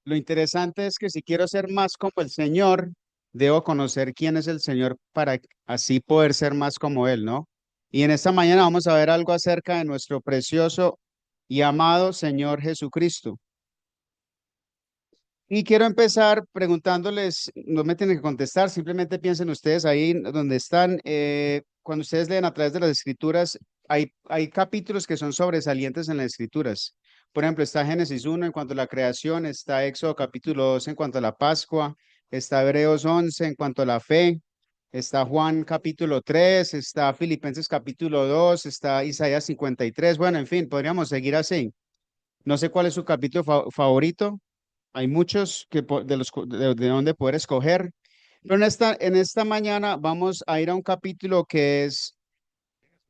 Lo interesante es que si quiero ser más como el Señor, debo conocer quién es el Señor para así poder ser más como Él, ¿no? Y en esta mañana vamos a ver algo acerca de nuestro precioso y amado Señor Jesucristo. Y quiero empezar preguntándoles, no me tienen que contestar, simplemente piensen ustedes ahí donde están. Cuando ustedes leen a través de las escrituras, hay capítulos que son sobresalientes en las escrituras. Por ejemplo, está Génesis 1 en cuanto a la creación, está Éxodo capítulo 2 en cuanto a la Pascua, está Hebreos 11 en cuanto a la fe, está Juan capítulo 3, está Filipenses capítulo 2, está Isaías 53. Bueno, en fin, podríamos seguir así. No sé cuál es su capítulo favorito. Hay muchos de los de donde poder escoger. Pero en esta mañana vamos a ir a un capítulo que es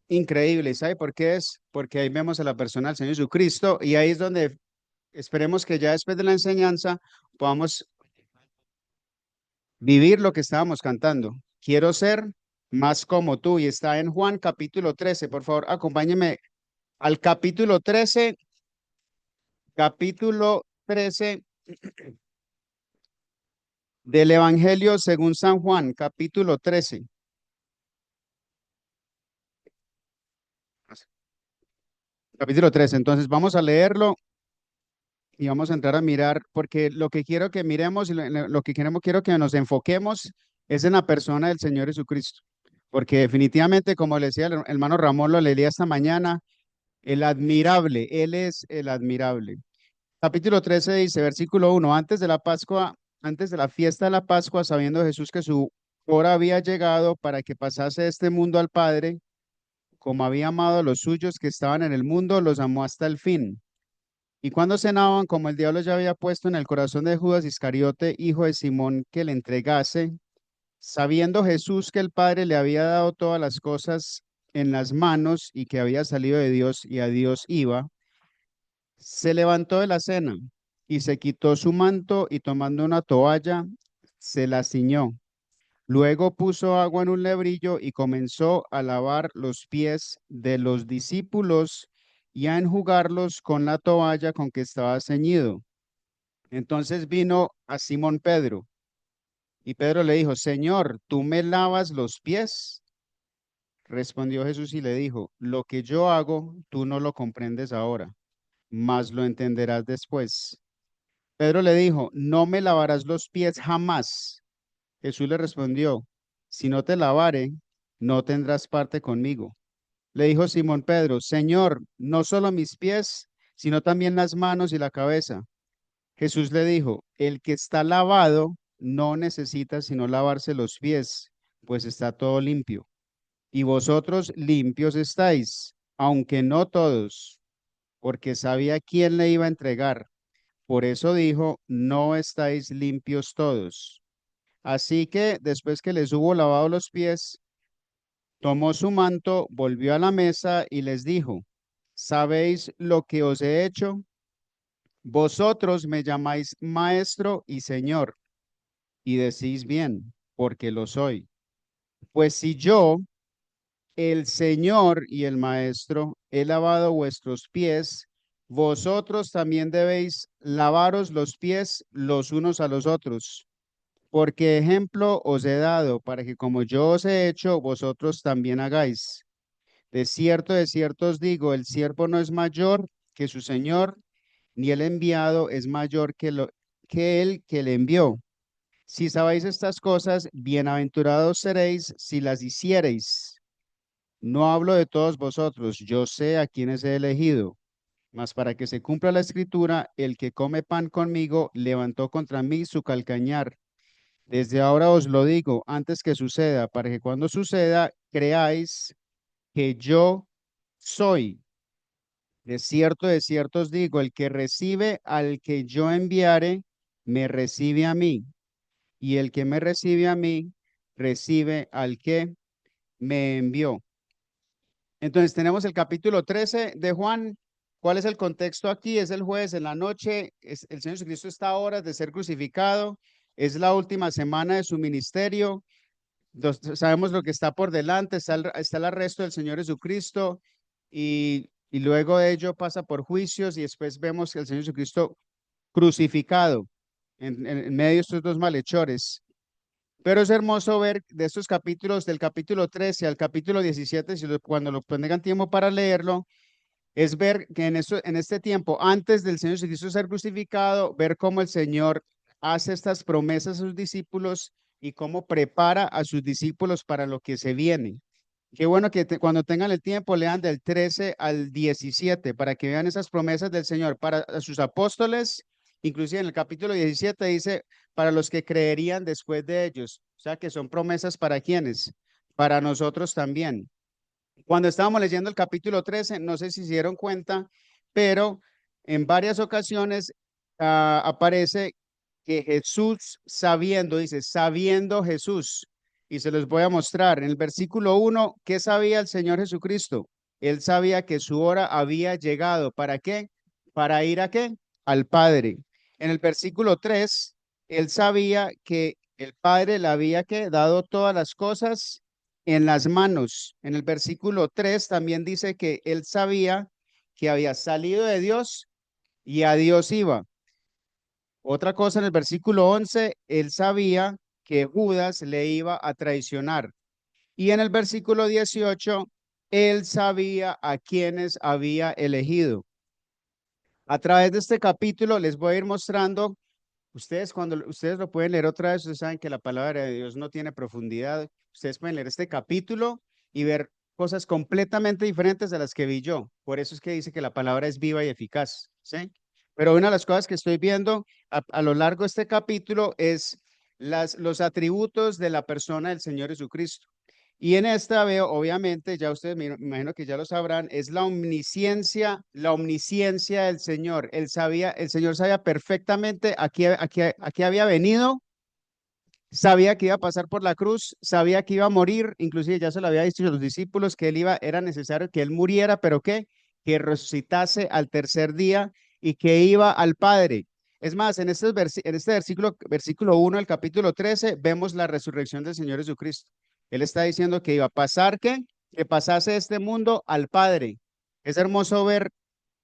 increíble. ¿Sabe por qué es? Porque ahí vemos a la persona del Señor Jesucristo y ahí es donde esperemos que ya después de la enseñanza podamos vivir lo que estábamos cantando. Quiero ser más como tú. Y está en Juan capítulo 13. Por favor, acompáñeme al capítulo 13. Capítulo 13 del Evangelio según San Juan, capítulo 13. Capítulo 13. Entonces vamos a leerlo y vamos a entrar a mirar, porque lo que quiero que miremos y lo que quiero que nos enfoquemos es en la persona del Señor Jesucristo. Porque definitivamente, como le decía el hermano Ramón, lo leía esta mañana, el admirable, Él es el admirable. Capítulo 13 dice, versículo 1, antes de la Pascua, antes de la fiesta de la Pascua, sabiendo Jesús que su hora había llegado para que pasase de este mundo al Padre, como había amado a los suyos que estaban en el mundo, los amó hasta el fin. Y cuando cenaban, como el diablo ya había puesto en el corazón de Judas Iscariote, hijo de Simón, que le entregase, sabiendo Jesús que el Padre le había dado todas las cosas en las manos y que había salido de Dios y a Dios iba, se levantó de la cena y se quitó su manto y tomando una toalla, se la ciñó. Luego puso agua en un lebrillo y comenzó a lavar los pies de los discípulos y a enjugarlos con la toalla con que estaba ceñido. Entonces vino a Simón Pedro y Pedro le dijo, Señor, ¿tú me lavas los pies? Respondió Jesús y le dijo, lo que yo hago, tú no lo comprendes ahora, mas lo entenderás después. Pedro le dijo, no me lavarás los pies jamás. Jesús le respondió, si no te lavare, no tendrás parte conmigo. Le dijo Simón Pedro, Señor, no solo mis pies, sino también las manos y la cabeza. Jesús le dijo, el que está lavado no necesita sino lavarse los pies, pues está todo limpio. Y vosotros limpios estáis, aunque no todos, porque sabía quién le iba a entregar. Por eso dijo, no estáis limpios todos. Así que después que les hubo lavado los pies, tomó su manto, volvió a la mesa y les dijo, ¿sabéis lo que os he hecho? Vosotros me llamáis maestro y señor, y decís bien, porque lo soy. Pues si yo, el Señor y el Maestro, he lavado vuestros pies, vosotros también debéis lavaros los pies los unos a los otros. Porque ejemplo os he dado para que como yo os he hecho, vosotros también hagáis. De cierto os digo, el siervo no es mayor que su Señor, ni el enviado es mayor que el que le envió. Si sabéis estas cosas, bienaventurados seréis si las hiciereis. No hablo de todos vosotros, yo sé a quienes he elegido, mas para que se cumpla la escritura, el que come pan conmigo levantó contra mí su calcañar. Desde ahora os lo digo, antes que suceda, para que cuando suceda, creáis que yo soy. De cierto os digo, el que recibe al que yo enviare, me recibe a mí, y el que me recibe a mí, recibe al que me envió. Entonces tenemos el capítulo 13 de Juan. ¿Cuál es el contexto aquí? Es el jueves en la noche, el Señor Jesucristo está a horas de ser crucificado, es la última semana de su ministerio. Sabemos lo que está por delante, está el arresto del Señor Jesucristo y luego de ello pasa por juicios y después vemos que el Señor Jesucristo crucificado. en medio de estos dos malhechores. Pero es hermoso ver de estos capítulos, del capítulo 13 al capítulo 17, cuando lo tengan tiempo para leerlo, es ver que en este tiempo, antes del Señor Jesucristo ser crucificado, ver cómo el Señor hace estas promesas a sus discípulos y cómo prepara a sus discípulos para lo que se viene. Qué bueno que cuando tengan el tiempo lean del 13 al 17 para que vean esas promesas del Señor para a sus apóstoles. Inclusive en el capítulo 17 dice, para los que creerían después de ellos. O sea que son promesas para quienes, para nosotros también. Cuando estábamos leyendo el capítulo 13, no sé si se dieron cuenta, pero en varias ocasiones aparece que Jesús sabiendo, dice, sabiendo Jesús, y se los voy a mostrar. En el versículo 1, ¿qué sabía el Señor Jesucristo? Él sabía que su hora había llegado. ¿Para qué? ¿Para ir a qué? Al Padre. En el versículo 3, él sabía que el Padre le había que dado todas las cosas en las manos. En el versículo 3 también dice que él sabía que había salido de Dios y a Dios iba. Otra cosa, en el versículo 11 él sabía que Judas le iba a traicionar. Y en el versículo 18 él sabía a quienes había elegido. A través de este capítulo les voy a ir mostrando. Ustedes, cuando ustedes lo pueden leer otra vez, ustedes saben que la palabra de Dios no tiene profundidad. Ustedes pueden leer este capítulo y ver cosas completamente diferentes de las que vi yo. Por eso es que dice que la palabra es viva y eficaz, ¿sí? Pero una de las cosas que estoy viendo a lo largo de este capítulo es los atributos de la persona del Señor Jesucristo. Y en esta veo, obviamente, ya ustedes me imagino que ya lo sabrán, es la omnisciencia del Señor. El Señor sabía perfectamente a qué había venido, sabía que iba a pasar por la cruz, sabía que iba a morir, inclusive ya se lo había dicho a los discípulos que era necesario que él muriera, pero que resucitase al tercer día y que iba al Padre. Es más, en este versículo 1 del capítulo 13, vemos la resurrección del Señor Jesucristo. Él está diciendo que iba a pasar que pasase de este mundo al Padre. Es hermoso ver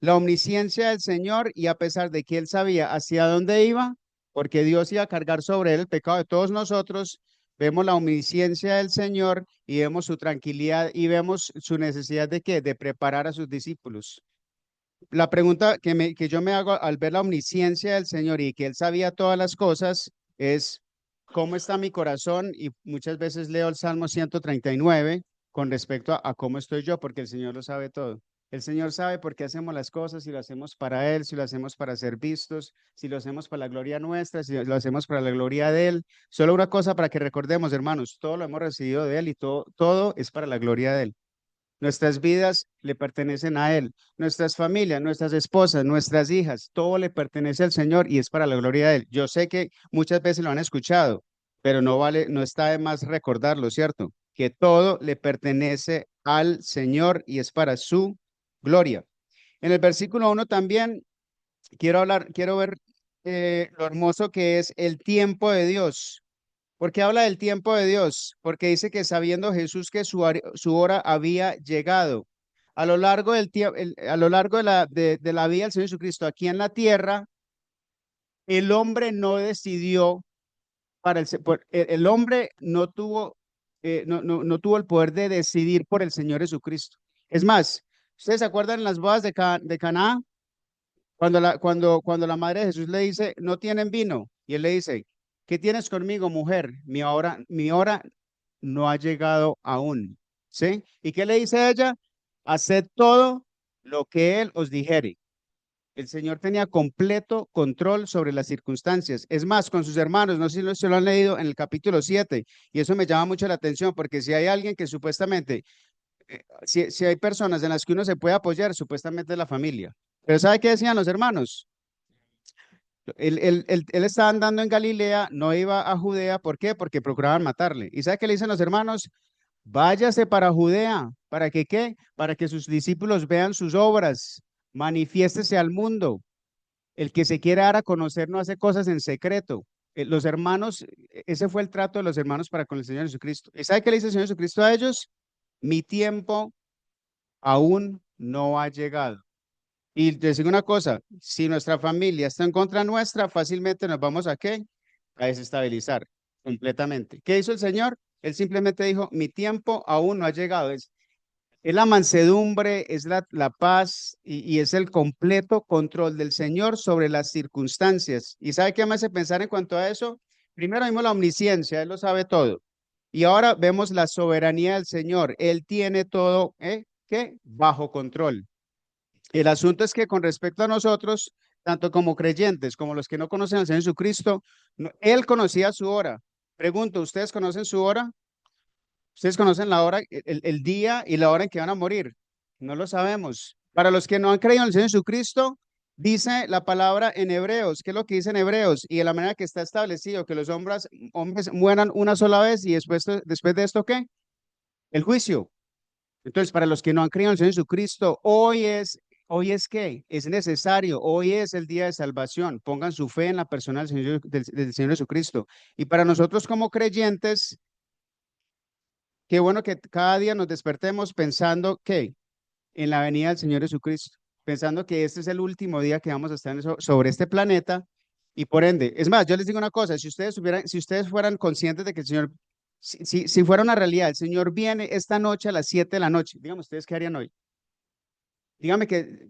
la omnisciencia del Señor y a pesar de que él sabía hacia dónde iba, porque Dios iba a cargar sobre él el pecado de todos nosotros, vemos la omnisciencia del Señor y vemos su tranquilidad y vemos su necesidad de qué, de preparar a sus discípulos. La pregunta que yo me hago al ver la omnisciencia del Señor y que Él sabía todas las cosas es, ¿cómo está mi corazón? Y muchas veces leo el Salmo 139 con respecto a cómo estoy yo, porque el Señor lo sabe todo. El Señor sabe por qué hacemos las cosas, si lo hacemos para Él, si lo hacemos para ser vistos, si lo hacemos para la gloria nuestra, si lo hacemos para la gloria de Él. Solo una cosa para que recordemos, hermanos, todo lo hemos recibido de Él y todo es para la gloria de Él. Nuestras vidas le pertenecen a Él, nuestras familias, nuestras esposas, nuestras hijas, todo le pertenece al Señor y es para la gloria de Él. Yo sé que muchas veces lo han escuchado, pero no vale, no está de más recordarlo, ¿cierto? Que todo le pertenece al Señor y es para su gloria. En el versículo 1 también quiero ver lo hermoso que es el tiempo de Dios. ¿Por qué habla del tiempo de Dios? Porque dice que sabiendo Jesús que su hora había llegado. A lo largo del tiempo, a lo largo de la vida del Señor Jesucristo aquí en la tierra, el hombre no decidió el hombre no tuvo el poder de decidir por el Señor Jesucristo. Es más, ¿ustedes se acuerdan en las bodas de Caná? Cuando la madre de Jesús le dice, no tienen vino, y él le dice, ¿qué tienes conmigo, mujer? Mi hora no ha llegado aún. ¿Sí? ¿Y qué le dice a ella? Haced todo lo que él os dijere. El Señor tenía completo control sobre las circunstancias. Es más, con sus hermanos, no sé si se lo han leído en el capítulo 7, y eso me llama mucho la atención, porque si hay alguien que supuestamente, si hay personas en las que uno se puede apoyar, supuestamente es la familia. Pero ¿sabe qué decían los hermanos? Él estaba andando en Galilea, no iba a Judea, ¿por qué? Porque procuraban matarle. ¿Y sabe qué le dicen los hermanos? Váyase para Judea, ¿para que qué? Para que sus discípulos vean sus obras, manifiéstese al mundo. El que se quiera dar a conocer no hace cosas en secreto. Los hermanos, ese fue el trato de los hermanos para con el Señor Jesucristo. ¿Y sabe qué le dice el Señor Jesucristo a ellos? Mi tiempo aún no ha llegado. Y les digo una cosa, si nuestra familia está en contra nuestra, fácilmente nos vamos a ¿qué? A desestabilizar completamente. ¿Qué hizo el Señor? Él simplemente dijo, mi tiempo aún no ha llegado. Es la mansedumbre, es la paz y es el completo control del Señor sobre las circunstancias. ¿Y sabe qué me hace pensar en cuanto a eso? Primero vimos la omnisciencia, Él lo sabe todo. Y ahora vemos la soberanía del Señor. Él tiene todo, ¿qué? Bajo control. El asunto es que con respecto a nosotros, tanto como creyentes como los que no conocen al Señor Jesucristo, Él conocía su hora. Pregunto, ¿ustedes conocen su hora? ¿Ustedes conocen la hora, el día y la hora en que van a morir? No lo sabemos. Para los que no han creído en el Señor Jesucristo, dice la palabra en Hebreos. ¿Qué es lo que dice en Hebreos? Y de la manera que está establecido, que los hombres mueran una sola vez y después de esto, ¿qué? El juicio. Entonces, para los que no han creído en el Señor Jesucristo, hoy es que es necesario, hoy es el día de salvación. Pongan su fe en la persona del Señor Jesucristo. Y para nosotros como creyentes, qué bueno que cada día nos despertemos pensando que en la venida del Señor Jesucristo, pensando que este es el último día que vamos a estar sobre este planeta y por ende, es más, yo les digo una cosa, si ustedes fueran conscientes de que el Señor, si fuera una realidad, el Señor viene esta noche a las 7 de la noche, dígame ustedes qué harían hoy. Dígame que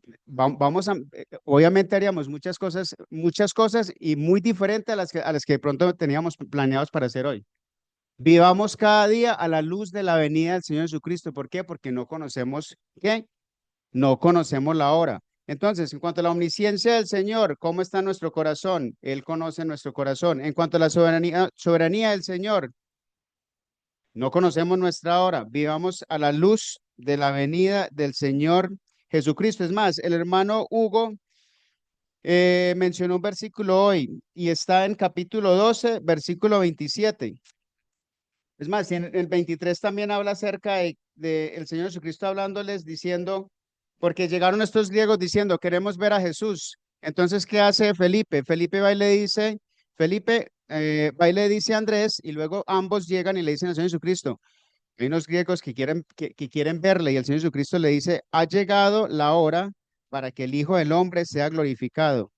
obviamente haríamos muchas cosas y muy diferentes a las que de pronto teníamos planeados para hacer hoy. Vivamos cada día a la luz de la venida del Señor Jesucristo. ¿Por qué? Porque no conocemos qué, no conocemos la hora. Entonces, en cuanto a la omnisciencia del Señor, ¿cómo está nuestro corazón? Él conoce nuestro corazón. En cuanto a la soberanía del Señor, no conocemos nuestra hora. Vivamos a la luz de la venida del Señor Jesucristo. Es más, el hermano Hugo mencionó un versículo hoy y está en capítulo 12, versículo 27. Es más, en el 23 también habla acerca de el Señor Jesucristo hablándoles diciendo, porque llegaron estos griegos diciendo, queremos ver a Jesús. Entonces, ¿qué hace Felipe? Felipe va y le dice, va y le dice a Andrés y luego ambos llegan y le dicen al Señor Jesucristo, hay unos griegos que quieren verle y el Señor Jesucristo le dice, ha llegado la hora para que el Hijo del Hombre sea glorificado.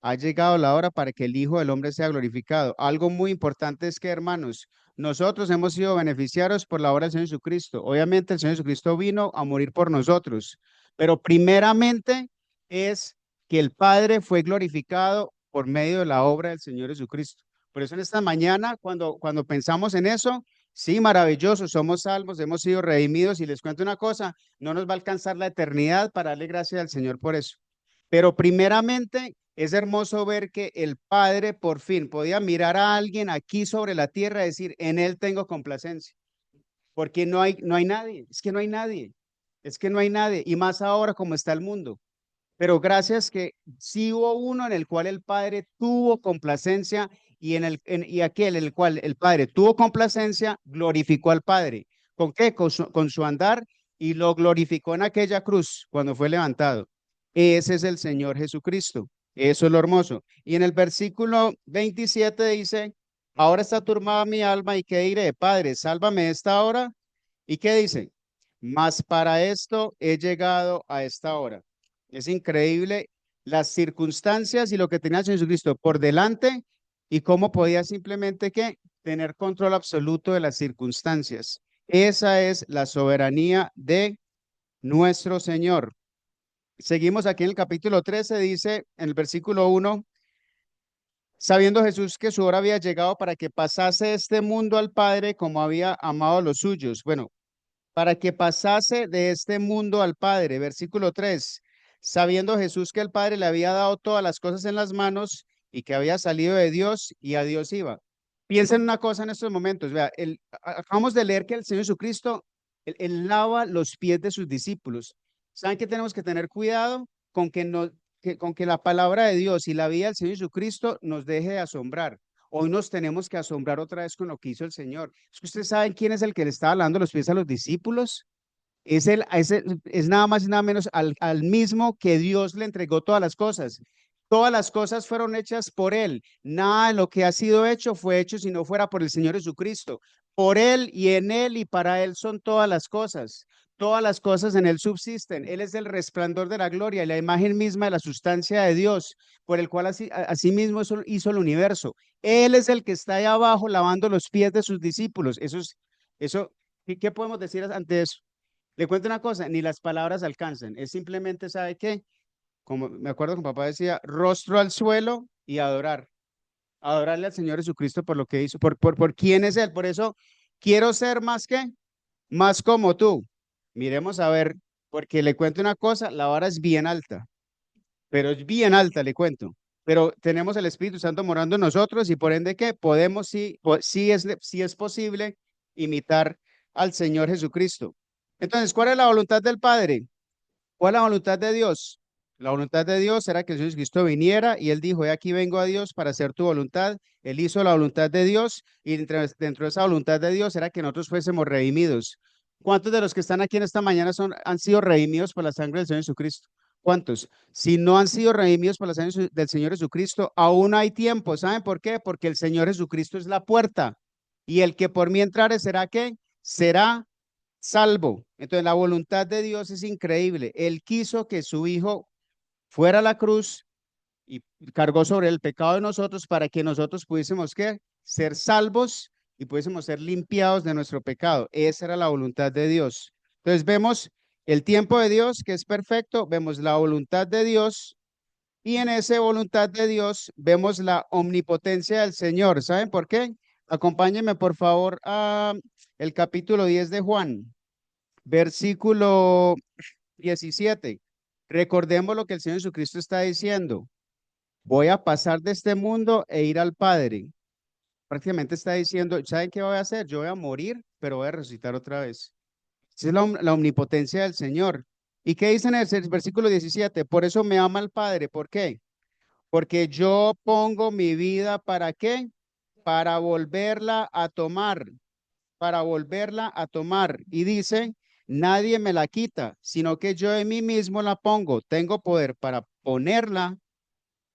Ha llegado la hora para que el Hijo del Hombre sea glorificado. Algo muy importante es que, hermanos, nosotros hemos sido beneficiarios por la obra del Señor Jesucristo. Obviamente, el Señor Jesucristo vino a morir por nosotros, pero primeramente es que el Padre fue glorificado por medio de la obra del Señor Jesucristo. Por eso en esta mañana, cuando pensamos en eso, sí, maravilloso, somos salvos, hemos sido redimidos y les cuento una cosa, no nos va a alcanzar la eternidad para darle gracias al Señor por eso. Pero primeramente es hermoso ver que el Padre por fin podía mirar a alguien aquí sobre la tierra y decir, en él tengo complacencia, porque no hay nadie, es que no hay nadie, es que no hay nadie, y más ahora como está el mundo. Pero gracias que sí hubo uno en el cual el Padre tuvo complacencia y aquel en el cual el Padre tuvo complacencia, glorificó al Padre. ¿Con qué? Con su andar y lo glorificó en aquella cruz cuando fue levantado. Ese es el Señor Jesucristo. Eso es lo hermoso. Y en el versículo 27 dice, ahora está turbada mi alma y qué diré, Padre, sálvame esta hora. ¿Y qué dice? Mas para esto he llegado a esta hora. Es increíble las circunstancias y lo que tenía el Señor Jesucristo por delante y cómo podía simplemente que tener control absoluto de las circunstancias. Esa es la soberanía de nuestro Señor. Seguimos aquí en el capítulo 13, dice en el versículo 1, sabiendo Jesús que su hora había llegado para que pasase este mundo al Padre como había amado a los suyos. Bueno, para que pasase de este mundo al Padre. Versículo 3, sabiendo Jesús que el Padre le había dado todas las cosas en las manos y que había salido de Dios y a Dios iba. Piensen una cosa en estos momentos. Vea, acabamos de leer que el Señor Jesucristo, él lava los pies de sus discípulos. ¿Saben que tenemos que tener cuidado con que, no, con que la palabra de Dios y la vida del Señor Jesucristo nos deje de asombrar? Hoy nos tenemos que asombrar otra vez con lo que hizo el Señor. Es que ustedes saben quién es el que le estaba lavando los pies a los discípulos. Es nada más y nada menos al mismo que Dios le entregó todas las cosas. Todas las cosas fueron hechas por Él. Nada de lo que ha sido hecho fue hecho si no fuera por el Señor Jesucristo. Por Él y en Él y para Él son todas las cosas. Todas las cosas en él subsisten. Él es el resplandor de la gloria y la imagen misma de la sustancia de Dios, por el cual asimismo hizo el universo. Él es el que está ahí abajo lavando los pies de sus discípulos. Eso, ¿qué podemos decir ante eso? Le cuento una cosa, ni las palabras alcanzan. Es simplemente, ¿sabe qué? Como me acuerdo que mi papá decía, rostro al suelo y adorar. Adorarle al Señor Jesucristo por lo que hizo, por quién es Él. Por eso quiero ser más que, más como tú. Miremos a ver, porque le cuento una cosa, la vara es bien alta, pero es bien alta, le cuento. Pero tenemos el Espíritu Santo morando en nosotros y por ende que podemos, sí es posible imitar al Señor Jesucristo. Entonces, ¿cuál es la voluntad del Padre? ¿Cuál es la voluntad de Dios? La voluntad de Dios era que Jesús Cristo viniera y él dijo, he aquí vengo a Dios para hacer tu voluntad. Él hizo la voluntad de Dios y dentro de esa voluntad de Dios era que nosotros fuésemos redimidos. ¿Cuántos de los que están aquí en esta mañana han sido redimidos por la sangre del Señor Jesucristo? ¿Cuántos? Si no han sido redimidos por la sangre del Señor Jesucristo, aún hay tiempo. ¿Saben por qué? Porque el Señor Jesucristo es la puerta y el que por mí entrare será ¿qué? Será salvo. Entonces, la voluntad de Dios es increíble. Él quiso que su Hijo fuera a la cruz y cargó sobre el pecado de nosotros para que nosotros pudiésemos ¿qué? Ser salvos y pudiésemos ser limpiados de nuestro pecado. Esa era la voluntad de Dios. Entonces, vemos el tiempo de Dios, que es perfecto, vemos la voluntad de Dios y en esa voluntad de Dios vemos la omnipotencia del Señor. ¿Saben por qué? Acompáñenme, por favor, a el capítulo 10 de Juan. Versículo 17. Recordemos lo que el Señor Jesucristo está diciendo. Voy a pasar de este mundo e ir al Padre. Prácticamente está diciendo, ¿saben qué voy a hacer? Yo voy a morir, pero voy a resucitar otra vez. Esa es la omnipotencia del Señor. ¿Y qué dice en el versículo 17? Por eso me ama el Padre. ¿Por qué? Porque yo pongo mi vida, ¿para qué? Para volverla a tomar, para volverla a tomar. Y dice, nadie me la quita, sino que yo en mí mismo la pongo. Tengo poder para ponerla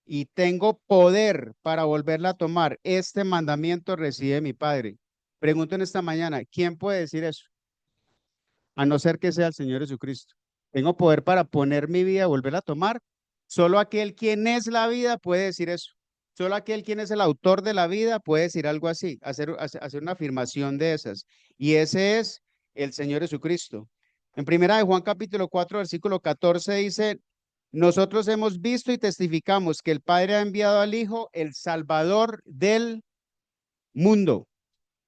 y tengo poder para volverla a tomar. Este mandamiento recibe mi Padre. Pregunto en esta mañana, ¿quién puede decir eso? A no ser que sea el Señor Jesucristo. Tengo poder para poner mi vida y volverla a tomar. Solo aquel quien es la vida puede decir eso. Solo aquel quien es el autor de la vida puede decir algo así, hacer una afirmación de esas. Y ese es el Señor Jesucristo. En primera de Juan capítulo 4, versículo 14 dice, nosotros hemos visto y testificamos que el Padre ha enviado al Hijo, el Salvador del mundo.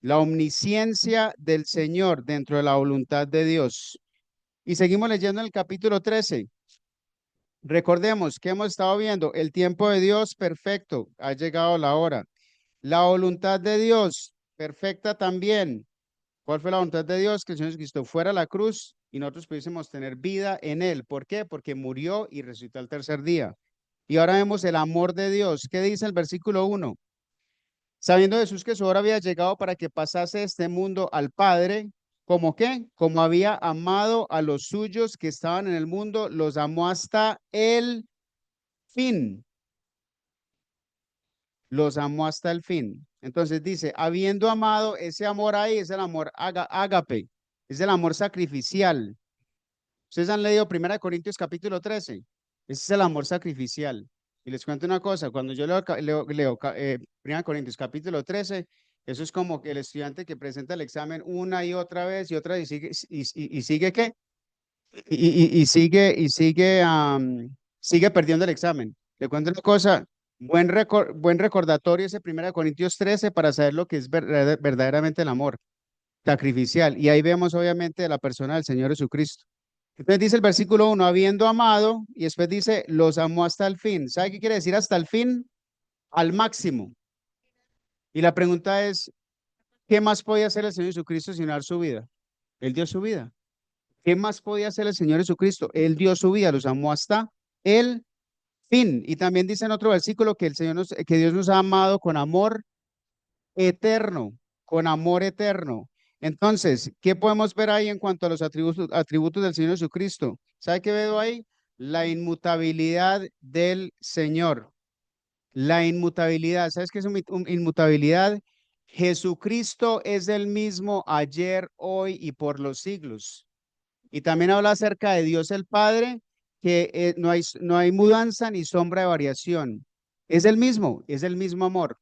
La omnisciencia del Señor dentro de la voluntad de Dios. Y seguimos leyendo en el capítulo 13. Recordemos que hemos estado viendo el tiempo de Dios perfecto, ha llegado la hora. La voluntad de Dios perfecta también. ¿Cuál fue la voluntad de Dios? Que el Señor Jesucristo fuera a la cruz y nosotros pudiésemos tener vida en Él. ¿Por qué? Porque murió y resucitó al tercer día. Y ahora vemos el amor de Dios. ¿Qué dice el versículo 1? Sabiendo Jesús que su hora había llegado para que pasase este mundo al Padre, ¿cómo qué? Como había amado a los suyos que estaban en el mundo, los amó hasta el fin. Los amó hasta el fin. Entonces dice, habiendo amado, ese amor ahí es el amor ágape, es el amor sacrificial. Ustedes han leído 1 Corintios capítulo 13. Ese es el amor sacrificial. Y les cuento una cosa, cuando yo leo 1 Corintios capítulo 13, eso es como que el estudiante que presenta el examen una y otra vez y otra y sigue, y sigue ¿qué? Sigue perdiendo el examen. Le cuento una cosa, buen recordatorio ese 1 Corintios 13 para saber lo que es verdaderamente el amor sacrificial. Y ahí vemos obviamente la persona del Señor Jesucristo. Entonces dice el versículo 1, habiendo amado, y después dice, los amó hasta el fin. ¿Sabe qué quiere decir hasta el fin? Al máximo. Y la pregunta es, ¿qué más podía hacer el Señor Jesucristo sin dar su vida? Él dio su vida. ¿Qué más podía hacer el Señor Jesucristo? Él dio su vida, los amó hasta el fin. Y también dice en otro versículo que que Dios nos ha amado con amor eterno, con amor eterno. Entonces, ¿qué podemos ver ahí en cuanto a los atributos del Señor Jesucristo? ¿Sabe qué veo ahí? La inmutabilidad del Señor. La inmutabilidad. ¿Sabes qué es inmutabilidad? Jesucristo es el mismo ayer, hoy y por los siglos. Y también habla acerca de Dios el Padre, que no hay mudanza ni sombra de variación. Es el mismo amor.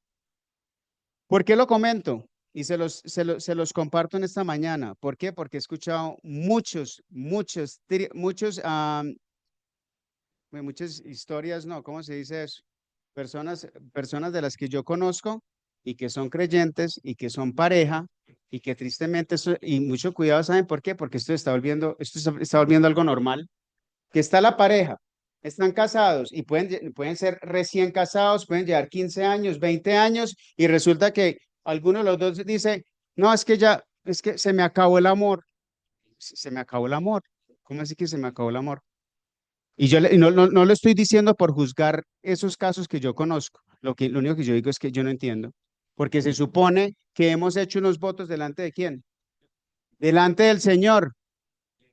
¿Por qué lo comento? Y se los comparto en esta mañana. ¿Por qué? Porque he escuchado muchas historias, ¿no? ¿Cómo se dice eso? Personas de las que yo conozco y que son creyentes y que son pareja y que tristemente, y mucho cuidado, ¿saben por qué? Porque está volviendo algo normal, que está la pareja, están casados y pueden ser recién casados, pueden llevar 15 años, 20 años y resulta que alguno de los dos dice, no, es que se me acabó el amor, se me acabó el amor. ¿Cómo así que se me acabó el amor? Y no lo estoy diciendo por juzgar esos casos que yo conozco. Lo único que yo digo es que yo no entiendo. Porque se supone que hemos hecho unos votos delante de quién? Delante del Señor.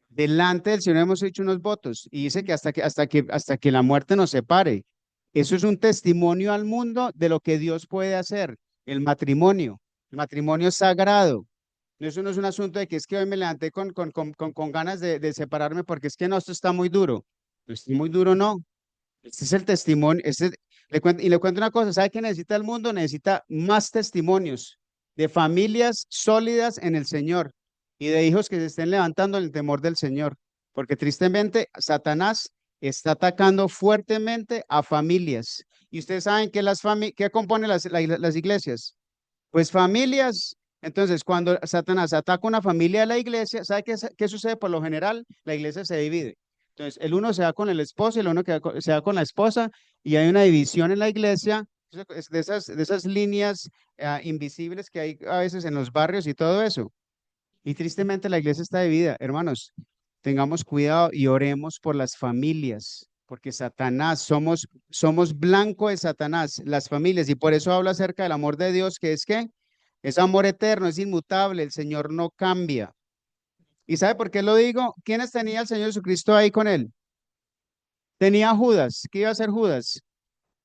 Delante del Señor hemos hecho unos votos. Y dice que hasta que la muerte nos separe. Eso es un testimonio al mundo de lo que Dios puede hacer. El matrimonio. El matrimonio es sagrado. Eso no es un asunto de que es que hoy me levanté con ganas de separarme porque es que no, esto está muy duro. Pues está muy duro, no. Este es el testimonio. Y le cuento una cosa, ¿sabe qué necesita el mundo? Necesita más testimonios de familias sólidas en el Señor y de hijos que se estén levantando en el temor del Señor. Porque tristemente Satanás está atacando fuertemente a familias. Y ustedes saben que ¿qué componen las iglesias? Pues familias. Entonces, cuando Satanás ataca una familia de la iglesia, ¿sabe qué sucede por lo general? La iglesia se divide. Entonces, el uno se va con el esposo y el uno se va con la esposa y hay una división en la iglesia. Es de esas líneas invisibles que hay a veces en los barrios y todo eso. Y tristemente la iglesia está dividida. Hermanos, tengamos cuidado y oremos por las familias, porque somos blanco de Satanás, las familias, y por eso habla acerca del amor de Dios, que es que es amor eterno, es inmutable, el Señor no cambia. ¿Y sabe por qué lo digo? ¿Quiénes tenía el Señor Jesucristo ahí con él? Tenía a Judas. ¿Qué iba a hacer Judas?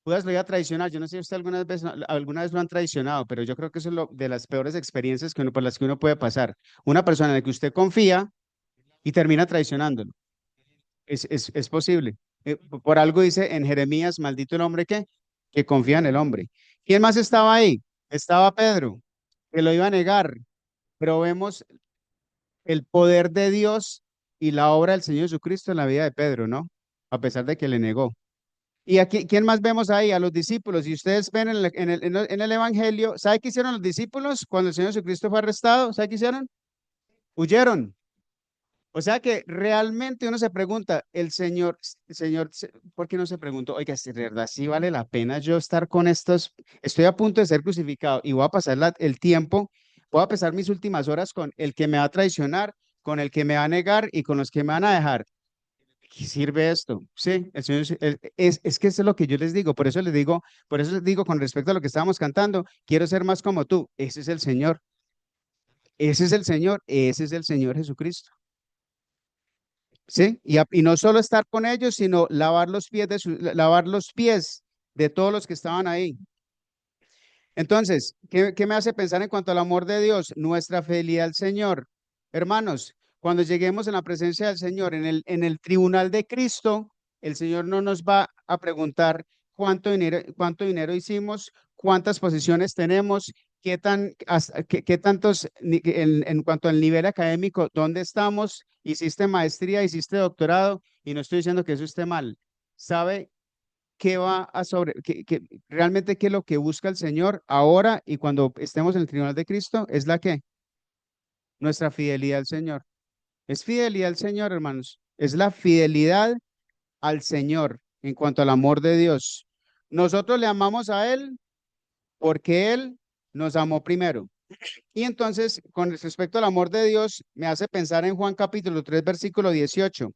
Judas lo iba a traicionar. Yo no sé si usted alguna vez lo han traicionado, pero yo creo que eso es de las peores experiencias por las que uno puede pasar. Una persona en la que usted confía y termina traicionándolo. Es posible. Por algo dice en Jeremías, maldito el hombre que confía en el hombre. ¿Quién más estaba ahí? Estaba Pedro, que lo iba a negar, pero vemos el poder de Dios y la obra del Señor Jesucristo en la vida de Pedro, ¿no? A pesar de que le negó. Y aquí, ¿quién más vemos ahí? A los discípulos. Y ustedes ven en el Evangelio, ¿sabe qué hicieron los discípulos cuando el Señor Jesucristo fue arrestado? ¿Sabe qué hicieron? Huyeron. O sea que realmente uno se pregunta, ¿por qué no se preguntó? Oiga, si de verdad sí vale la pena yo estar con estos, estoy a punto de ser crucificado y voy a pasar el tiempo, voy a pasar mis últimas horas con el que me va a traicionar, con el que me va a negar y con los que me van a dejar. ¿Qué sirve esto? Sí, el Señor, es que eso es lo que yo les digo, por eso les digo con respecto a lo que estábamos cantando, quiero ser más como tú, ese es el Señor, ese es el Señor, ese es el Señor Jesucristo. ¿Sí? Y no solo estar con ellos, sino lavar los pies de todos los que estaban ahí. Entonces, ¿qué me hace pensar en cuanto al amor de Dios? Nuestra fidelidad al Señor. Hermanos, cuando lleguemos en la presencia del Señor, en el tribunal de Cristo, el Señor no nos va a preguntar cuánto dinero hicimos, cuántas posiciones tenemos, qué tantos, en cuanto al nivel académico, dónde estamos, hiciste maestría, hiciste doctorado, y no estoy diciendo que eso esté mal. ¿Sabe qué va a realmente qué es lo que busca el Señor ahora y cuando estemos en el tribunal de Cristo? Es la que nuestra fidelidad al Señor. Es fidelidad al Señor, hermanos. Es la fidelidad al Señor en cuanto al amor de Dios. Nosotros le amamos a Él porque Él nos amó primero. Y entonces, con respecto al amor de Dios, me hace pensar en Juan capítulo 3 versículo 18.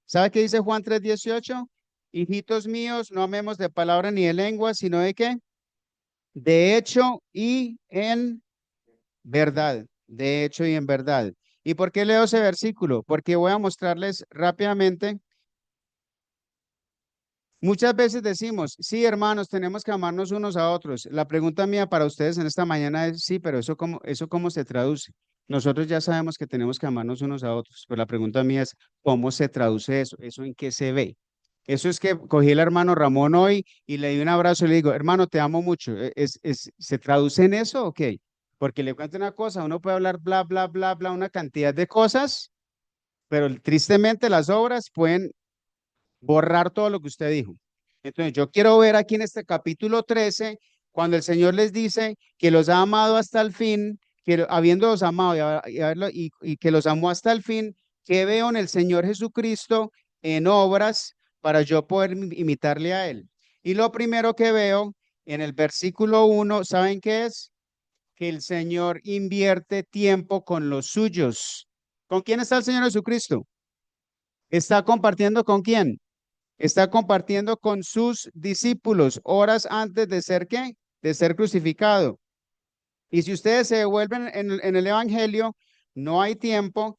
¿Sabe qué dice Juan 3 18? Hijitos míos, no amemos de palabra ni de lengua, sino de qué? De hecho y en verdad. De hecho y en verdad. ¿Y por qué leo ese versículo? Porque voy a mostrarles rápidamente. Muchas veces decimos, sí, hermanos, tenemos que amarnos unos a otros. La pregunta mía para ustedes en esta mañana es, sí, pero eso cómo se traduce. Nosotros ya sabemos que tenemos que amarnos unos a otros, pero la pregunta mía es, ¿cómo se traduce eso? ¿Eso en qué se ve? Eso es que cogí al hermano Ramón hoy y le di un abrazo y le digo, hermano, te amo mucho. ¿Se traduce en eso? Ok. Porque le cuento una cosa, uno puede hablar bla, bla, bla, bla, una cantidad de cosas, pero tristemente las obras pueden borrar todo lo que usted dijo. Entonces, yo quiero ver aquí en este capítulo 13, cuando el Señor les dice que los ha amado hasta el fin, que habiéndolos amado y que los amó hasta el fin, que veo en el Señor Jesucristo en obras para yo poder imitarle a Él. Y lo primero que veo en el versículo 1, ¿saben qué es? Que el Señor invierte tiempo con los suyos. ¿Con quién está el Señor Jesucristo? ¿Está compartiendo con quién? Está compartiendo con sus discípulos horas antes de ser ¿qué? De ser crucificado. Y si ustedes se devuelven en el Evangelio, no hay tiempo.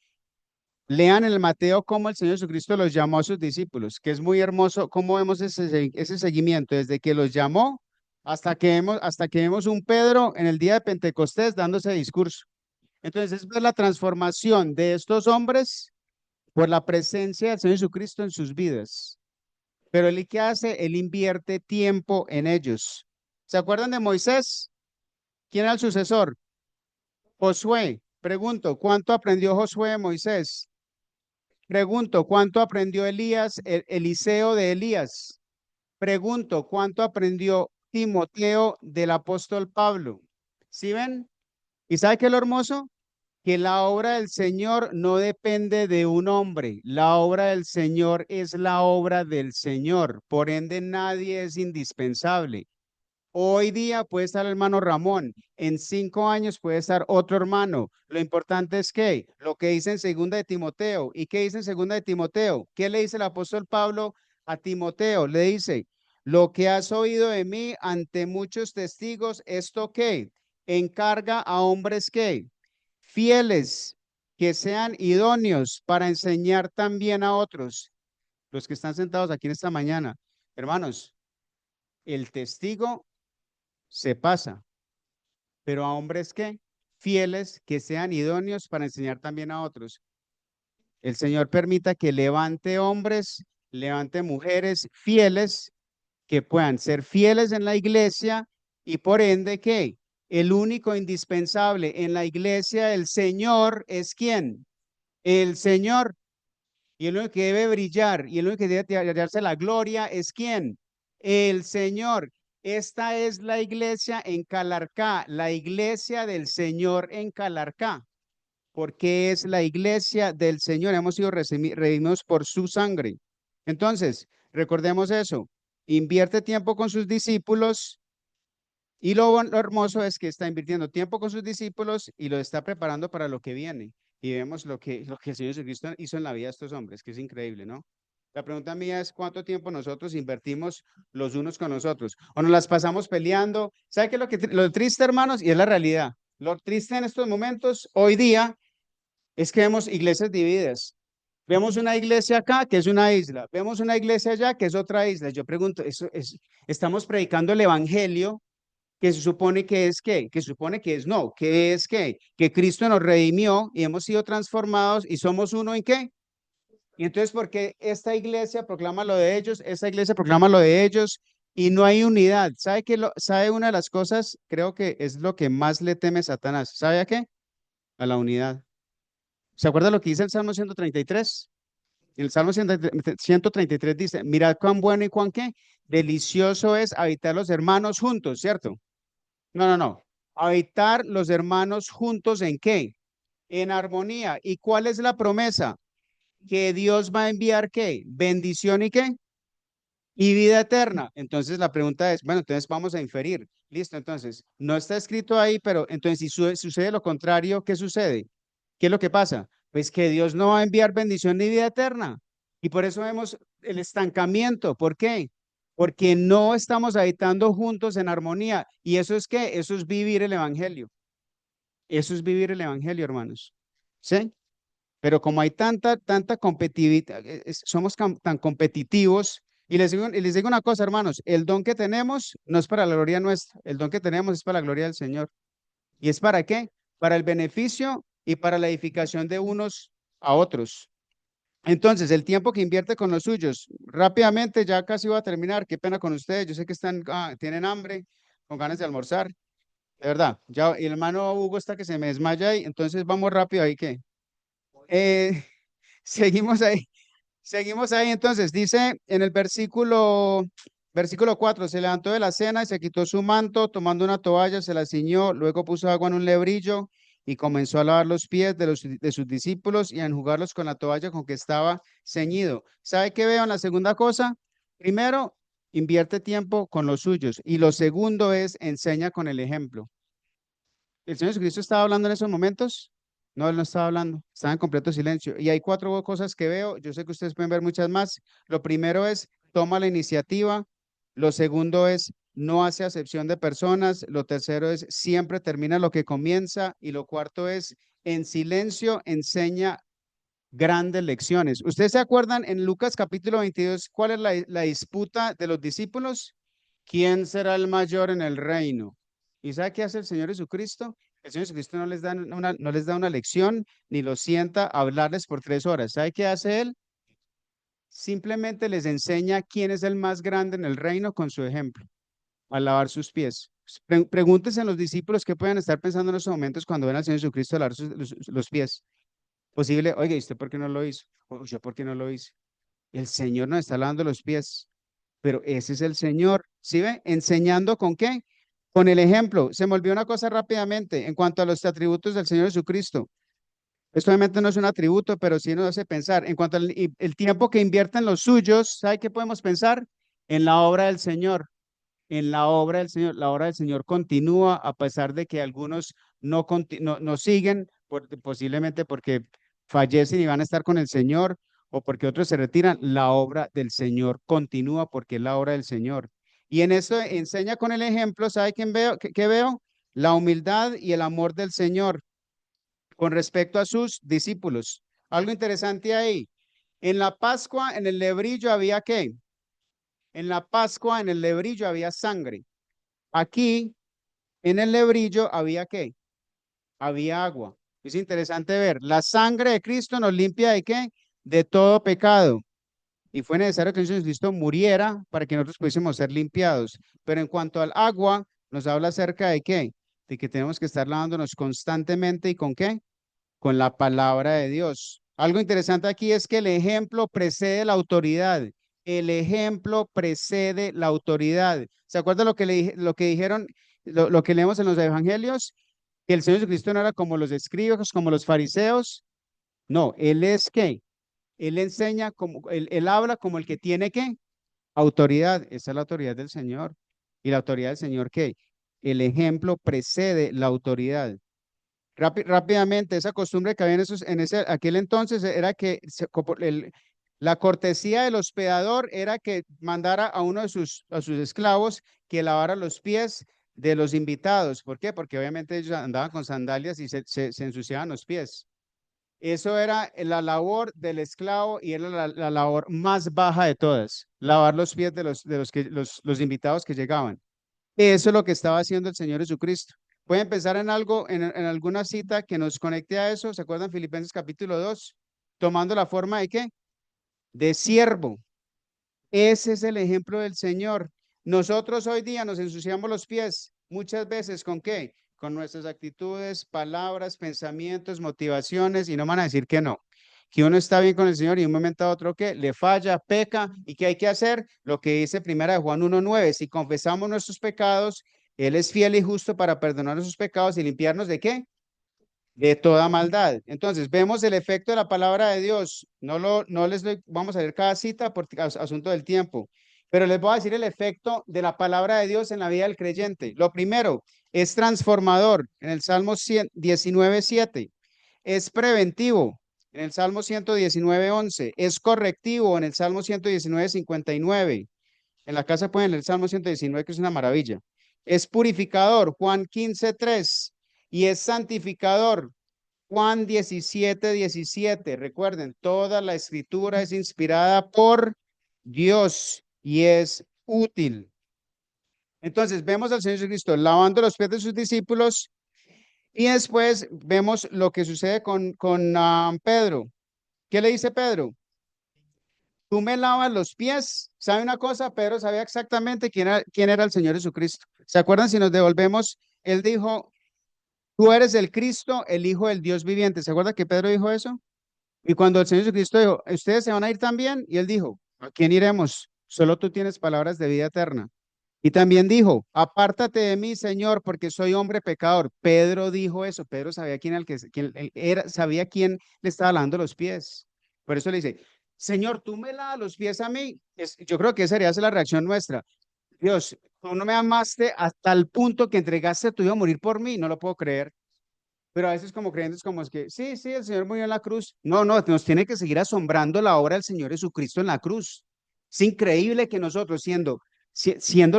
Lean en el Mateo cómo el Señor Jesucristo los llamó a sus discípulos, que es muy hermoso cómo vemos ese seguimiento, desde que los llamó hasta que vemos un Pedro en el día de Pentecostés dando ese discurso. Entonces, es ver la transformación de estos hombres por la presencia del Señor Jesucristo en sus vidas. Pero él, ¿qué hace? Él invierte tiempo en ellos. ¿Se acuerdan de Moisés? ¿Quién era el sucesor? Josué. Pregunto, ¿cuánto aprendió Josué de Moisés? Pregunto, ¿cuánto aprendió Elías, Eliseo de Elías? Pregunto, ¿cuánto aprendió Timoteo del apóstol Pablo? ¿Sí ven? ¿Y sabe qué es lo hermoso? Que la obra del Señor no depende de un hombre. La obra del Señor es la obra del Señor. Por ende, nadie es indispensable. Hoy día puede estar el hermano Ramón, en 5 años puede estar otro hermano. Lo importante es que lo que dice en segunda de Timoteo, ¿y qué dice en segunda de Timoteo? ¿Qué le dice el apóstol Pablo a Timoteo? Le dice, lo que has oído de mí ante muchos testigos, ¿esto qué? Encarga a hombres que fieles, que sean idóneos para enseñar también a otros, los que están sentados aquí en esta mañana. Hermanos, el testigo se pasa, pero a hombres que fieles, que sean idóneos para enseñar también a otros. El Señor permita que levante hombres, levante mujeres fieles, que puedan ser fieles en la iglesia y por ende que el único indispensable en la iglesia del Señor es ¿quién? El Señor. Y el único que debe brillar y el único que debe darse la gloria es ¿quién? El Señor. Esta es la iglesia en Calarcá, la iglesia del Señor en Calarcá, porque es la iglesia del Señor. Hemos sido redimidos por su sangre. Entonces, recordemos eso. Invierte tiempo con sus discípulos y lo hermoso es que está invirtiendo tiempo con sus discípulos y lo está preparando para lo que viene. Y vemos lo que el Señor Jesucristo hizo en la vida de estos hombres, que es increíble, ¿no? La pregunta mía es cuánto tiempo nosotros invertimos los unos con los otros o nos las pasamos peleando. ¿Sabe qué es lo triste, hermanos? Y es la realidad. Lo triste en estos momentos, hoy día, es que vemos iglesias divididas. Vemos una iglesia acá que es una isla, vemos una iglesia allá que es otra isla. Yo pregunto, ¿estamos predicando el evangelio que se supone que es qué? Que se supone que es no, que es qué? Que Cristo nos redimió y hemos sido transformados y somos uno en qué? Y entonces, ¿por qué esta iglesia proclama lo de ellos, esta iglesia proclama lo de ellos y no hay unidad? ¿Sabe una de las cosas? Creo que es lo que más le teme Satanás. ¿Sabe a qué? A la unidad. ¿Se acuerda lo que dice el Salmo 133? El Salmo 133 dice, mirad cuán bueno y cuán qué, delicioso es habitar los hermanos juntos, ¿cierto? No, no, no. Habitar los hermanos juntos ¿en qué? En armonía. ¿Y cuál es la promesa? Que Dios va a enviar ¿qué? Bendición y qué? Y vida eterna. Entonces la pregunta es, bueno, entonces vamos a inferir. Listo, entonces, no está escrito ahí, pero entonces si sucede lo contrario, ¿qué sucede? ¿Qué es lo que pasa? Pues que Dios no va a enviar bendición ni vida eterna. Y por eso vemos el estancamiento. ¿Por qué? Porque no estamos habitando juntos en armonía. ¿Y eso es qué? Eso es vivir el evangelio. Eso es vivir el evangelio, hermanos. ¿Sí? Pero como hay tanta competitividad, somos tan competitivos, y les digo una cosa, hermanos, el don que tenemos no es para la gloria nuestra, el don que tenemos es para la gloria del Señor. ¿Y es para qué? Para el beneficio y para la edificación de unos a otros. Entonces, el tiempo que invierte con los suyos, rápidamente, ya casi voy a terminar, qué pena con ustedes, yo sé que tienen hambre, con ganas de almorzar, de verdad, ya el hermano Hugo está que se me desmaya ahí, entonces vamos rápido ahí que eh, seguimos ahí. Seguimos ahí, entonces, dice en el versículo 4, se levantó de la cena y se quitó su manto, tomando una toalla, se la ciñó, luego puso agua en un lebrillo y comenzó a lavar los pies de sus discípulos y a enjugarlos con la toalla con que estaba ceñido. ¿Sabe qué veo en la segunda cosa? Primero, invierte tiempo con los suyos y lo segundo es enseña con el ejemplo. ¿El Señor Jesucristo estaba hablando en esos momentos? No, él no estaba hablando, estaba en completo silencio. Y hay cuatro cosas que veo, yo sé que ustedes pueden ver muchas más. Lo primero es, toma la iniciativa. Lo segundo es, no hace acepción de personas. Lo tercero es, siempre termina lo que comienza. Y lo cuarto es, en silencio enseña grandes lecciones. ¿Ustedes se acuerdan en Lucas capítulo 22 cuál es la disputa de los discípulos? ¿Quién será el mayor en el reino? ¿Y sabe qué hace el Señor Jesucristo? El Señor Jesucristo no les da una lección ni los sienta a hablarles por 3 horas. ¿Sabe qué hace Él? Simplemente les enseña quién es el más grande en el reino con su ejemplo, al lavar sus pies. Pregúntense a los discípulos qué pueden estar pensando en esos momentos cuando ven al Señor Jesucristo lavar los pies. Posible, oye, ¿y usted por qué no lo hizo? O yo, ¿por qué no lo hice? El Señor nos está lavando los pies, pero ese es el Señor, ¿sí ve? Enseñando con qué? Con el ejemplo. Se me olvidó una cosa rápidamente en cuanto a los atributos del Señor Jesucristo. Esto obviamente no es un atributo, pero sí nos hace pensar. En cuanto al el tiempo que invierten los suyos, ¿sabe qué podemos pensar? En la obra del Señor, en la obra del Señor. La obra del Señor continúa a pesar de que algunos no siguen, posiblemente porque fallecen y van a estar con el Señor o porque otros se retiran. La obra del Señor continúa porque es la obra del Señor. Y en eso enseña con el ejemplo, ¿sabe quién veo? ¿Qué veo? La humildad y el amor del Señor con respecto a sus discípulos. Algo interesante ahí. En la Pascua, en el lebrillo había ¿qué? En la Pascua, en el lebrillo había sangre. Aquí, en el lebrillo, ¿había qué? Había agua. Es interesante ver. La sangre de Cristo nos limpia ¿de qué? De todo pecado. Y fue necesario que Jesucristo muriera para que nosotros pudiésemos ser limpiados. Pero en cuanto al agua, nos habla acerca de qué? De que tenemos que estar lavándonos constantemente y con qué? Con la palabra de Dios. Algo interesante aquí es que el ejemplo precede la autoridad. El ejemplo precede la autoridad. ¿Se acuerda lo que dijeron, lo que leemos en los evangelios? Que el Señor Jesucristo no era como los escribas, como los fariseos. No, Él es que, Él enseña, él habla como el que tiene que autoridad. Esa es la autoridad del Señor. ¿Y la autoridad del Señor qué? El ejemplo precede la autoridad. Rápidamente, esa costumbre que había aquel entonces era que la cortesía del hospedador era que mandara a uno de a sus esclavos que lavara los pies de los invitados. ¿Por qué? Porque obviamente ellos andaban con sandalias y se ensuciaban los pies. Eso era la labor del esclavo y era la labor más baja de todas, lavar los pies los invitados que llegaban. Eso es lo que estaba haciendo el Señor Jesucristo. Pueden pensar en algo, en alguna cita que nos conecte a eso. ¿Se acuerdan Filipenses capítulo 2? Tomando la forma de qué? De siervo. Ese es el ejemplo del Señor. Nosotros hoy día nos ensuciamos los pies muchas veces ¿con qué? Con nuestras actitudes, palabras, pensamientos, motivaciones y no van a decir que no. Que uno está bien con el Señor y de un momento a otro que le falla, peca y ¿qué hay que hacer? Lo que dice primera de Juan 1:9, si confesamos nuestros pecados, Él es fiel y justo para perdonar nuestros pecados y limpiarnos ¿de qué? De toda maldad. Entonces, vemos el efecto de la palabra de Dios. No vamos a leer cada cita por asunto del tiempo, pero les voy a decir el efecto de la palabra de Dios en la vida del creyente. Lo primero, es transformador en el Salmo 19:7. Es preventivo en el Salmo 119:11. Es correctivo en el Salmo 119:59. En la casa pueden leer el Salmo 119, que es una maravilla. Es purificador, Juan 15:3. Y es santificador, Juan 17:17. Recuerden, toda la escritura es inspirada por Dios y es útil. Entonces, vemos al Señor Jesucristo lavando los pies de sus discípulos Y después vemos lo que sucede con Pedro. ¿Qué le dice Pedro? Tú me lavas los pies. ¿Sabe una cosa? Pedro sabía exactamente quién era el Señor Jesucristo. ¿Se acuerdan si nos devolvemos? Él dijo, tú eres el Cristo, el Hijo del Dios viviente. ¿Se acuerda que Pedro dijo eso? Y cuando el Señor Jesucristo dijo, ¿ustedes se van a ir también? Y él dijo, ¿a quién iremos? Solo tú tienes palabras de vida eterna. Y también dijo, apártate de mí, Señor, porque soy hombre pecador. Pedro dijo eso. Pedro sabía quién él era, sabía quién le estaba lavando los pies. Por eso le dice, Señor, tú me lavas los pies a mí. Yo creo que esa sería la reacción nuestra. Dios, tú no me amaste hasta el punto que entregaste tu hijo a morir por mí. No lo puedo creer. Pero a veces como creyentes como es que, sí, sí, el Señor murió en la cruz. No, no, nos tiene que seguir asombrando la obra del Señor Jesucristo en la cruz. Es increíble que nosotros siendo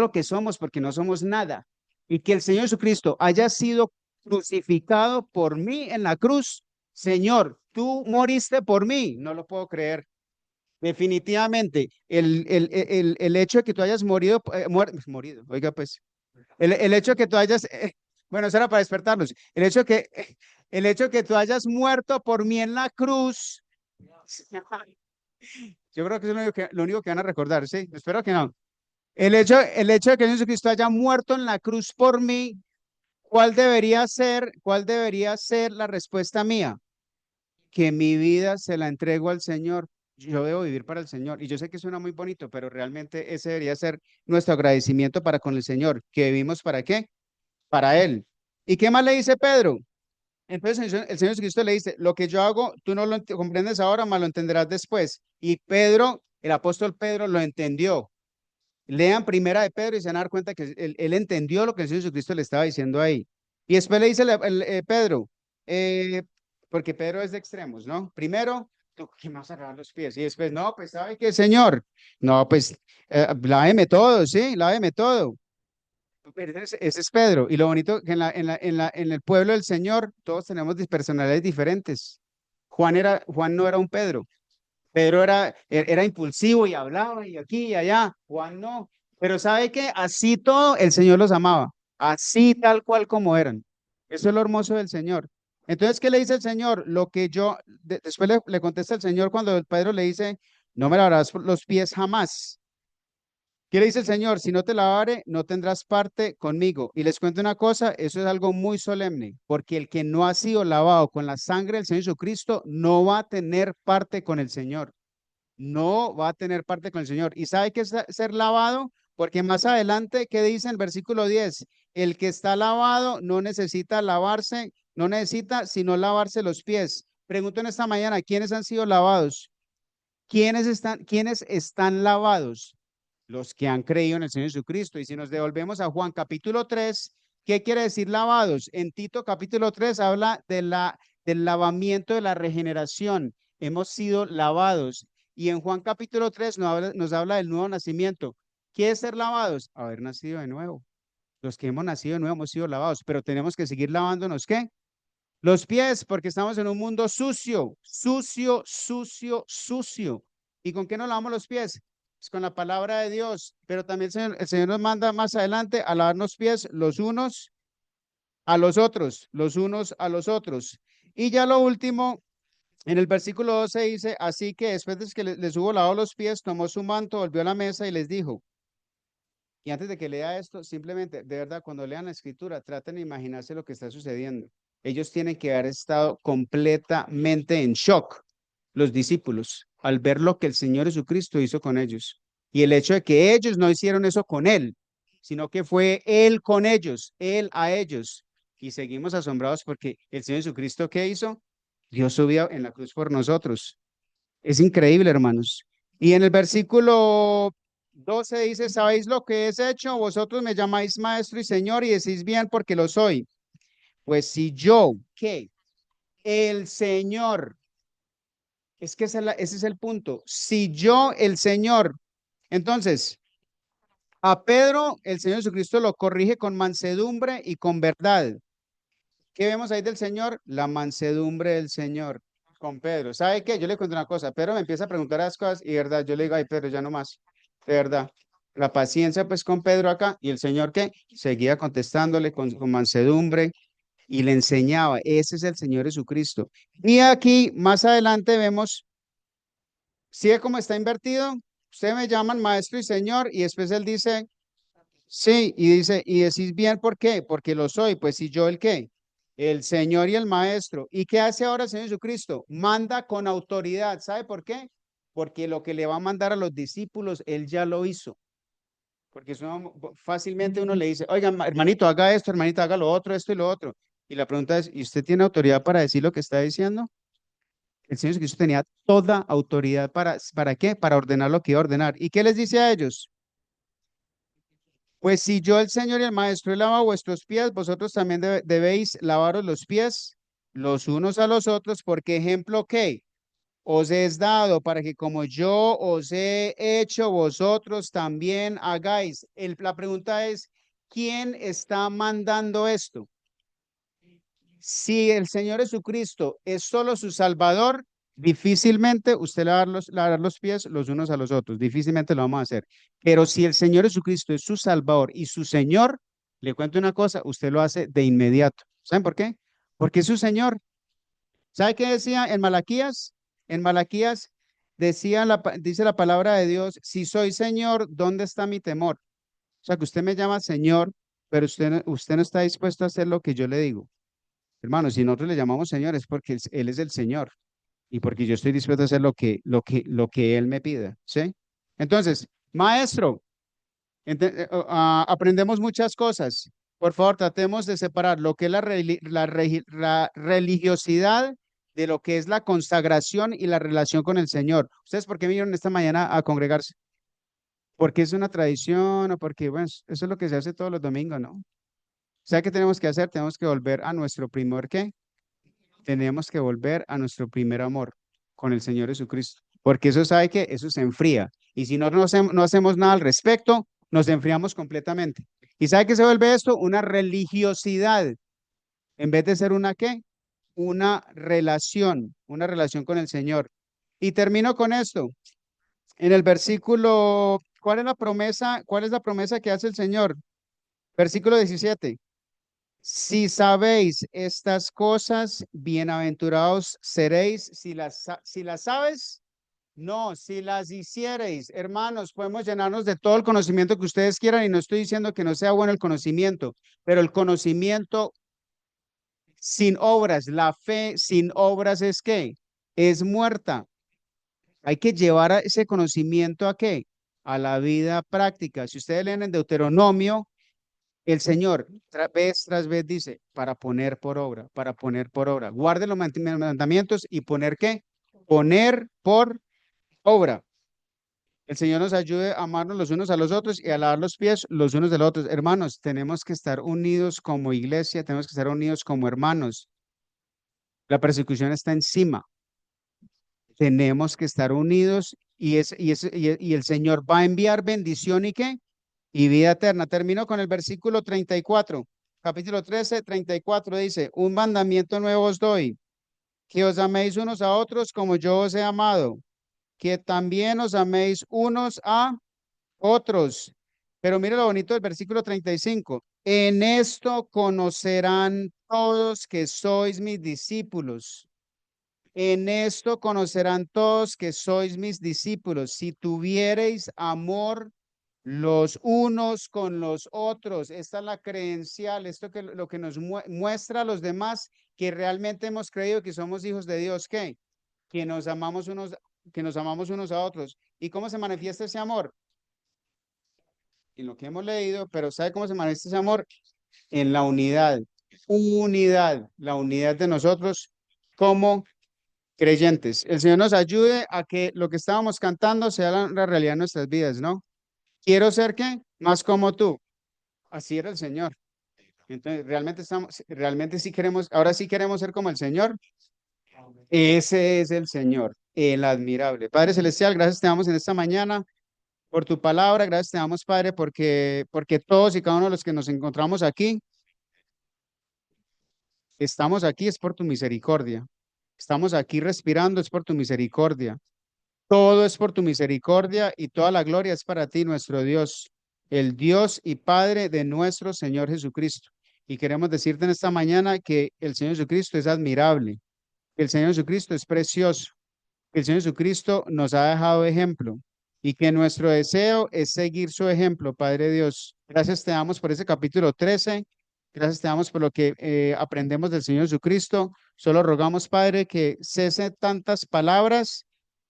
lo que somos, porque no somos nada, y que el Señor Jesucristo haya sido crucificado por mí en la cruz. Señor, tú moriste por mí. No lo puedo creer. Definitivamente, el hecho de que tú hayas morido, oiga, pues, el hecho de que tú hayas, bueno, eso era para despertarlos. El hecho de que tú hayas muerto por mí en la cruz, yo creo que es lo único que van a recordar, ¿sí? Espero que no. El hecho de que Jesucristo haya muerto en la cruz por mí, ¿cuál debería ser la respuesta mía? Que mi vida se la entrego al Señor. Yo debo vivir para el Señor. Y yo sé que suena muy bonito, pero realmente ese debería ser nuestro agradecimiento para con el Señor. ¿Que vivimos para qué? Para Él. ¿Y qué más le dice Pedro? Entonces el Señor Jesucristo le dice, lo que yo hago, tú no lo comprendes ahora, mas lo entenderás después. Y Pedro, el apóstol Pedro, lo entendió. Lean primera de Pedro y se van a dar cuenta que él entendió lo que el Señor Jesucristo le estaba diciendo ahí. Y después le dice Pedro, eh, porque Pedro es de extremos, ¿no? Primero, tú, ¿qué me vas a lavar los pies? Y después, no, pues, ¿sabe qué, Señor? No, pues, láveme todo, sí, láveme todo. Pero ese es Pedro. Y lo bonito que en el pueblo del Señor todos tenemos personalidades diferentes. Juan no era un Pedro. Pedro era impulsivo y hablaba y aquí y allá. Juan no. Pero ¿sabe qué? Así todo el Señor los amaba. Así tal cual como eran. Eso es lo hermoso del Señor. Entonces, ¿qué le dice el Señor? Lo que después le contesta el Señor cuando el Pedro le dice, no me lavarás los pies jamás. ¿Qué le dice el Señor? Si no te lavare, no tendrás parte conmigo. Y les cuento una cosa, eso es algo muy solemne, porque el que no ha sido lavado con la sangre del Señor Jesucristo no va a tener parte con el Señor. No va a tener parte con el Señor. ¿Y sabe qué es ser lavado? Porque más adelante, ¿qué dice en el versículo 10? El que está lavado no necesita lavarse, no necesita sino lavarse los pies. Pregunto en esta mañana, ¿quiénes han sido lavados? ¿Quiénes están lavados? Los que han creído en el Señor Jesucristo. Y si nos devolvemos a Juan capítulo 3, ¿qué quiere decir lavados? En Tito capítulo 3 habla del lavamiento de la regeneración. Hemos sido lavados. Y en Juan capítulo 3 nos habla del nuevo nacimiento. ¿Qué es ser lavados? Haber nacido de nuevo. Los que hemos nacido de nuevo hemos sido lavados, pero tenemos que seguir lavándonos, ¿qué? Los pies, porque estamos en un mundo sucio, sucio, sucio, sucio. ¿Y con qué nos lavamos los pies? Pues con la palabra de Dios, pero también el Señor nos manda más adelante a lavarnos pies los unos a los otros, los unos a los otros. Y ya lo último, en el versículo 12 dice, así que después de que les hubo lavado los pies, tomó su manto, volvió a la mesa y les dijo, y antes de que lea esto, simplemente, de verdad, cuando lean la escritura, traten de imaginarse lo que está sucediendo. Ellos tienen que haber estado completamente en shock, los discípulos, al ver lo que el Señor Jesucristo hizo con ellos. Y el hecho de que ellos no hicieron eso con Él, sino que fue Él con ellos, Él a ellos. Y seguimos asombrados porque el Señor Jesucristo, ¿qué hizo? Dio su vida en la cruz por nosotros. Es increíble, hermanos. Y en el versículo 12 dice, ¿sabéis lo que es hecho? Vosotros me llamáis maestro y señor y decís bien porque lo soy. Pues si yo, ¿qué? El Señor, es que ese es el punto. Si yo, el Señor, entonces, a Pedro, el Señor Jesucristo lo corrige con mansedumbre y con verdad. ¿Qué vemos ahí del Señor? La mansedumbre del Señor con Pedro. ¿Sabe qué? Yo le cuento una cosa. Pedro me empieza a preguntar las cosas y de verdad, yo le digo, ay, Pedro, ya no más. De verdad. La paciencia pues con Pedro acá y el Señor ¿qué? Seguía contestándole con mansedumbre. y le enseñaba. Ese es el Señor Jesucristo. Y aquí más adelante vemos, ¿sigue cómo está invertido? Ustedes me llaman maestro y señor y después él dice, sí, y dice, y decís bien, ¿por qué? Porque lo soy, pues si yo el qué, el Señor y el Maestro. ¿Y qué hace ahora el Señor Jesucristo? Manda con autoridad. ¿Sabe por qué? Porque lo que le va a mandar a los discípulos, él ya lo hizo. Porque fácilmente uno le dice, oiga, hermanito, haga esto, hermanito, haga lo otro, esto y lo otro. Y la pregunta es, ¿y usted tiene autoridad para decir lo que está diciendo? El Señor Jesucristo tenía toda autoridad ¿para qué? Para ordenar lo que iba a ordenar. ¿Y qué les dice a ellos? Pues si yo, el Señor y el Maestro, he lavado vuestros pies, vosotros también debéis lavaros los pies los unos a los otros, porque ejemplo que os es dado para que como yo os he hecho, vosotros también hagáis. La pregunta es, ¿quién está mandando esto? Si el Señor Jesucristo es solo su Salvador, difícilmente usted lavar los pies los unos a los otros, difícilmente lo vamos a hacer. Pero si el Señor Jesucristo es su Salvador y su Señor, le cuento una cosa, usted lo hace de inmediato. ¿Saben por qué? Porque es su Señor. ¿Sabe qué decía en Malaquías? En Malaquías dice la palabra de Dios, si soy Señor, ¿dónde está mi temor? O sea, que usted me llama Señor, pero usted no está dispuesto a hacer lo que yo le digo. Hermano, si nosotros le llamamos Señor es porque Él es el Señor y porque yo estoy dispuesto a hacer lo que Él me pida, ¿sí? Entonces, maestro, aprendemos muchas cosas. Por favor, tratemos de separar lo que es la religiosidad de lo que es la consagración y la relación con el Señor. ¿Ustedes por qué vinieron esta mañana a congregarse? ¿Porque es una tradición o porque, bueno, eso es lo que se hace todos los domingos, ¿no? ¿Sabe qué tenemos que hacer? Tenemos que volver a nuestro primer, ¿qué? Tenemos que volver a nuestro primer amor con el Señor Jesucristo, porque eso sabe que eso se enfría. Y si no hacemos nada al respecto, nos enfriamos completamente. ¿Y sabe qué se vuelve esto? Una religiosidad, en vez de ser una qué? Una relación con el Señor. Y termino con esto. En el versículo, ¿cuál es la promesa? ¿Cuál es la promesa que hace el Señor? Versículo 17. Si sabéis estas cosas, bienaventurados seréis si las sabes. No, si las hiciereis, hermanos, podemos llenarnos de todo el conocimiento que ustedes quieran y no estoy diciendo que no sea bueno el conocimiento, pero el conocimiento sin obras, la fe sin obras es qué? Es muerta. Hay que llevar ese conocimiento a qué? A la vida práctica. Si ustedes leen en Deuteronomio, el Señor vez tras vez dice, para poner por obra, para poner por obra. Guarden los mandamientos y poner qué? Poner por obra. El Señor nos ayude a amarnos los unos a los otros y a lavar los pies los unos de los otros. Hermanos, tenemos que estar unidos como iglesia, tenemos que estar unidos como hermanos. La persecución está encima. Tenemos que estar unidos y el Señor va a enviar bendición y qué? Y vida eterna. Termino con el versículo 34. Capítulo 13, 34 dice, un mandamiento nuevo os doy, que os améis unos a otros como yo os he amado, que también os améis unos a otros. Pero mire lo bonito del versículo 35. En esto conocerán todos que sois mis discípulos. En esto conocerán todos que sois mis discípulos, si tuviereis amor los unos con los otros. Esta es la credencial, esto que lo que nos muestra a los demás que realmente hemos creído que somos hijos de Dios, ¿qué? Que nos amamos unos a otros. ¿Y cómo se manifiesta ese amor? En lo que hemos leído, pero ¿sabe cómo se manifiesta ese amor? En la unidad. Unidad, la unidad de nosotros como creyentes. El Señor nos ayude a que lo que estábamos cantando sea la realidad de nuestras vidas, ¿no? Quiero ser qué? Más como tú. Así era el Señor. Entonces, realmente sí queremos, ahora sí queremos ser como el Señor. Ese es el Señor, el admirable. Padre Celestial, gracias te damos en esta mañana por tu palabra. Gracias te damos, Padre, porque todos y cada uno de los que nos encontramos aquí, estamos aquí es por tu misericordia. Estamos aquí respirando es por tu misericordia. Todo es por tu misericordia y toda la gloria es para ti, nuestro Dios, el Dios y Padre de nuestro Señor Jesucristo. Y queremos decirte en esta mañana que el Señor Jesucristo es admirable, que el Señor Jesucristo es precioso, que el Señor Jesucristo nos ha dejado ejemplo y que nuestro deseo es seguir su ejemplo, Padre Dios. Gracias te damos por ese capítulo 13. Gracias te damos por lo que aprendemos del Señor Jesucristo. Solo rogamos, Padre, que cese tantas palabras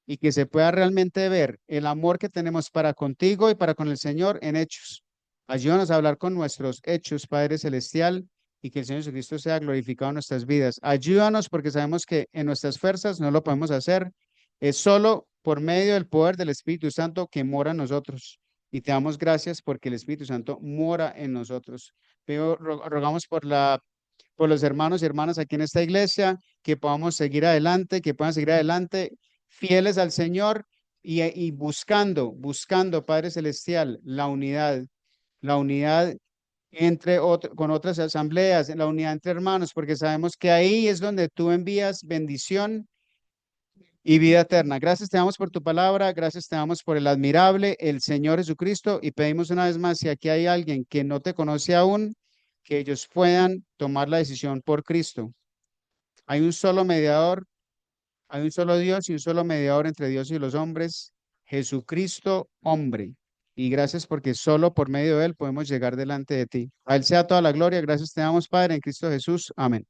y que se pueda realmente ver el amor que tenemos para contigo y para con el Señor en hechos. Ayúdanos a hablar con nuestros hechos, Padre Celestial, y que el Señor Jesucristo sea glorificado en nuestras vidas. Ayúdanos porque sabemos que en nuestras fuerzas no lo podemos hacer. Es solo por medio del poder del Espíritu Santo que mora en nosotros. Y te damos gracias porque el Espíritu Santo mora en nosotros. Rogamos por los hermanos y hermanas aquí en esta iglesia, que podamos seguir adelante, que puedan seguir adelante fieles al Señor y buscando, Padre Celestial, la unidad con otras asambleas, la unidad entre hermanos, porque sabemos que ahí es donde tú envías bendición y vida eterna. Gracias te damos por tu palabra, gracias te damos por el admirable, el Señor Jesucristo, y pedimos una vez más, si aquí hay alguien que no te conoce aún, que ellos puedan tomar la decisión por Cristo. Hay un solo mediador, hay un solo Dios y un solo mediador entre Dios y los hombres, Jesucristo, hombre. Y gracias porque solo por medio de Él podemos llegar delante de ti. A Él sea toda la gloria. Gracias te damos, Padre, en Cristo Jesús. Amén.